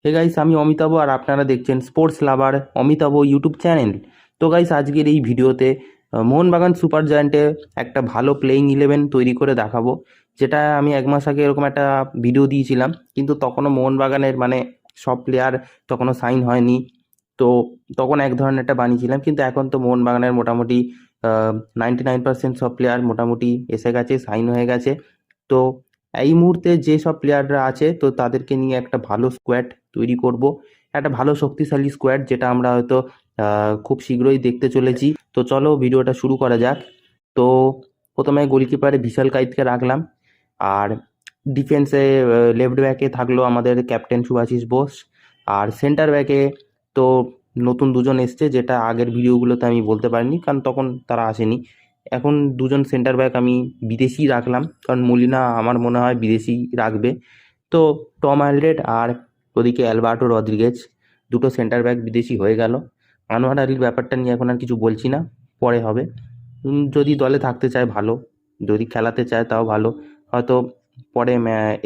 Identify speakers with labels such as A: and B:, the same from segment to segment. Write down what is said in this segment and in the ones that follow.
A: Hey guys, আমি অমিতাভ আর আপনারা দেখছেন স্পোর্টস লাভার অমিতাভ ইউটিউব চ্যানেল। তো গাইস, আজকের এই ভিডিওতে মোহনবাগান সুপার জায়ান্টে একটা ভালো প্লেইং ইলেভেন তৈরি করে দেখাবো। যেটা আমি 1 মাস আগে এরকম একটা ভিডিও দিয়েছিলাম, কিন্তু তখনও মোহনবাগানের সব প্লেয়ার তখনও সাইন হয়নি। তো তখন এক ধরনের একটা বানিয়েছিলাম, কিন্তু এখন তো মোহনবাগানের মোটামুটি 99% সব প্লেয়ার মোটামুটি এসে গেছে, সাইন হয়ে গেছে। তো এই মুহূর্তে যে সব প্লেয়াররা আছে, তো তাদেরকে নিয়ে একটা ভালো স্কোয়াড তৈরি করব, একটা ভালো শক্তিশালী স্কোয়াড, যেটা আমরা হয়তো খুব শীঘ্রই দেখতে চলেছি। তো চলো ভিডিওটা শুরু করা যাক। তো প্রথমে গোলকিপারে বিশাল কাইতকে রাখলাম, আর ডিফেন্সে লেফট ব্যাকে থাকলো আমাদের ক্যাপ্টেন শুভাশিস বোস, আর সেন্টার ব্যাকে তো নতুন দুজন এসছে, যেটা আগের ভিডিওগুলোতে আমি বলতে পারিনি কারণ তখন তারা আসেনি। এখন দুজন সেন্টার ব্যাক আমি বিদেশি রাখলাম, কারণ মলিনা আমার মনে হয় বিদেশি রাখবে। তো টম অ্যালড্রেড আর ওদিকে অ্যালবার্টো রদ্রিগেজ, দুটো সেন্টার ব্যাক বিদেশি হয়ে গেল। আনোয়ার আলীর ব্যাপারটা নিয়ে এখন আর কিছু বলছি না, পরে হবে। যদি দলে থাকতে চায় ভালো, যদি খেলাতে চায় তাও ভালো। হয়তো পরে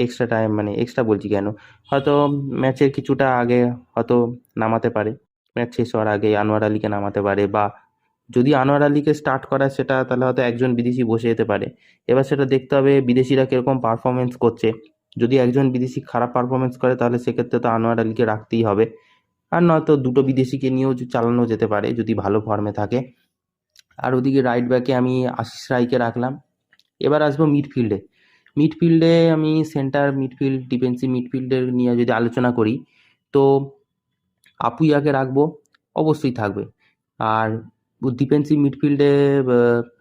A: এক্সট্রা টাইম, এক্সট্রা বলছি কেন, হয়তো ম্যাচের কিছুটা আগে হয়তো নামাতে পারে, ম্যাচ শেষ হওয়ার আগে আনোয়ার আলীকে নামাতে পারে, বা যদি আনোয়ার আলীকে স্টার্ট করায় সেটা, তাহলে হয়তো একজন বিদেশি বসে যেতে পারে। এবার সেটা দেখতে হবে বিদেশিরা কিরকম পারফরমেন্স করছে। যদি একজন বিদেশি খারাপ পারফরমেন্স করে, তাহলে সেক্ষেত্রে তো আনোয়ার আলীকে রাখতেই হবে। আর নয়তো দুটো বিদেশিকে নিয়েও চালানো যেতে পারে যদি ভালো ফর্মে থাকে। আর ওদিকে রাইট ব্যাকে আমি আশিস রায়কে রাখলাম। এবার আসবো মিডফিল্ডে। মিডফিল্ডে আমি সেন্টার মিডফিল্ড, ডিফেন্সিভ মিডফিল্ডের নিয়ে যদি আলোচনা করি, তো আপুইয়াকে রাখবো, অবশ্যই থাকবে। আর ডিফেন্সিভ মিডফিল্ডে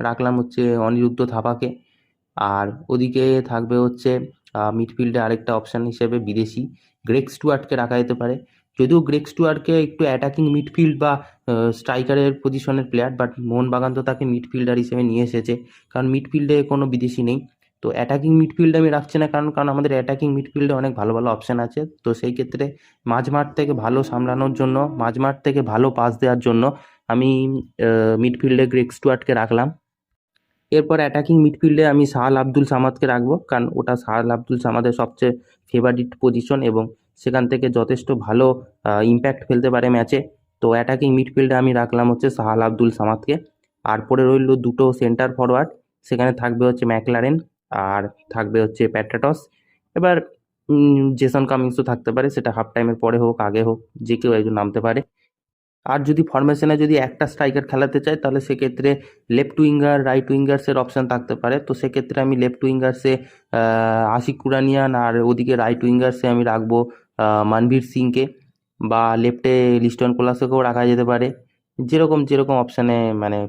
A: রাখলাম হচ্ছে অনিরুদ্ধ থাপাকে। আর ওদিকে থাকবে হচ্ছে মিডফিল্ডে আরেকটা অপশান হিসেবে বিদেশি গ্রেগ স্টুয়ার্টকে রাখা যেতে পারে। যদিও গ্রেগ স্টুয়ার্টকে একটু অ্যাটাকিং মিডফিল্ড বা স্ট্রাইকারের পজিশনের প্লেয়ার, বাট মোহনবাগান তো তাকে মিডফিল্ডার হিসেবে নিয়ে এসেছে, কারণ মিডফিল্ডে কোনো বিদেশি নেই। তো অ্যাটাকিং মিডফিল্ডে আমি রাখছি না, কারণ কারণ আমাদের অ্যাটাকিং মিডফিল্ডে অনেক ভালো ভালো অপশান আছে। তো সেই ক্ষেত্রে মাঝমাঠ থেকে ভালো সামলানোর জন্য, মাঝমাঠ থেকে ভালো পাস দেওয়ার জন্য আমি মিডফিল্ডে গ্রেগ স্টুয়ার্টকে রাখলাম। এরপর অ্যাটাকিং মিডফিল্ডে আমি সাহাল আব্দুল সামাদকে রাখবো, কারণ ওটা সাহাল আব্দুল সামাদের সবচেয়ে ফেভারিট পজিশন এবং সেখান থেকে যথেষ্ট ভালো ইম্প্যাক্ট ফেলতে পারে ম্যাচে। তো অ্যাটাকিং মিডফিল্ডে আমি রাখলাম হচ্ছে সাহাল আব্দুল সামাদকে। আর পরে রইল দুটো সেন্টার ফরওয়ার্ড, সেখানে থাকবে হচ্ছে ম্যাকলারেন, আর থাকবে হচ্ছে প্যাট্রাটস। এবার জেসন কামিংসও থাকতে পারে, সেটা হাফ টাইমের পরে হোক আগে হোক, যে কেউ একজন নামতে পারে। আর যদি ফরমেশনে যদি একটা স্ট্রাইকার খেলাতে চাই, তাহলে সেক্ষেত্রে লেফট উইঙ্গার, রাইট উইঙ্গার্সের অপশান থাকতে পারে। তো সেক্ষেত্রে আমি লেফট উইঙ্গার্সে আশিক কুরানিয়ান, আর ওদিকে রাইট উইঙ্গার্সে আমি রাখবো মনবীর সিংকে, বা লেফটে লিস্টন কোলাসকেও রাখা যেতে পারে, যেরকম যেরকম অপশানে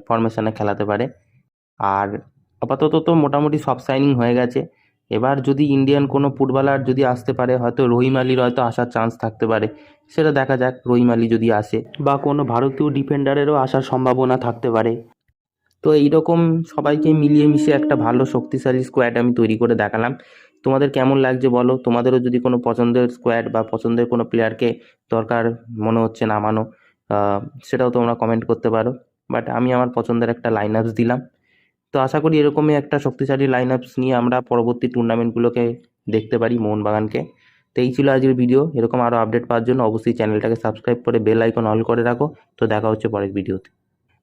A: ফরমেশনে খেলাতে পারে। আর আপাতত তো মোটামুটি সব সাইনিং হয়ে গেছে। এবার যদি ইন্ডিয়ান কোনো ফুটবলার যদি আসতে পারে, হয়তো রহিম আলীর হয়তো আসার চান্স থাকতে পারে, সেটা দেখা যাক রহিম আলী যদি আসে, বা কোনো ভারতীয় ডিফেন্ডারেরও আসার সম্ভাবনা থাকতে পারে। তো এইরকম সবাইকে মিলিয়ে মিশে একটা ভালো শক্তিশালী স্কোয়াড আমি তৈরি করে দেখালাম। তোমাদের কেমন লাগছে বলো? তোমাদেরও যদি কোনো পছন্দের স্কোয়াড বা পছন্দের কোনো প্লেয়ারকে দরকার মনে হচ্ছে নামানো, সেটাও তোমরা কমেন্ট করতে পারো। বাট আমি আমার পছন্দের একটা লাইন আপস দিলাম। তো আশা করি এরকমই একটা শক্তিশালী লাইন আপস নিয়ে আমরা পরবর্তী টুর্নামেন্টগুলোকে দেখতে পারি মোহনবাগানকে। তো এই ছিল আজকের ভিডিও। এরকম আরও আপডেট পাওয়ার জন্য অবশ্যই চ্যানেলটাকে সাবস্ক্রাইব করে বেল আইকন অল করে রাখো। তো দেখা হচ্ছে পরের ভিডিওতে।